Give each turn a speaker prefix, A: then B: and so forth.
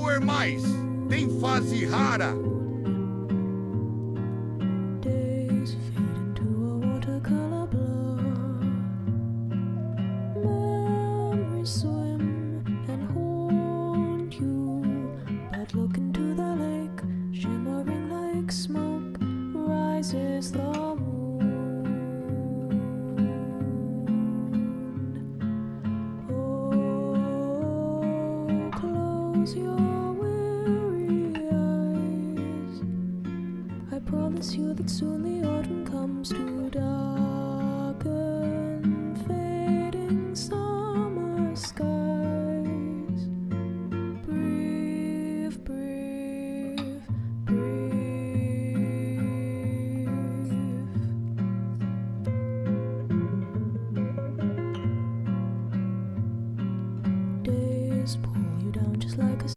A: Power mais, tem fase rara.
B: Days fade into a watercolor blur. Memories swim and haunt you, but look into the lake, shimmering like smoke, rises the moon. Oh, close your weary eyes. I promise you that soon the autumn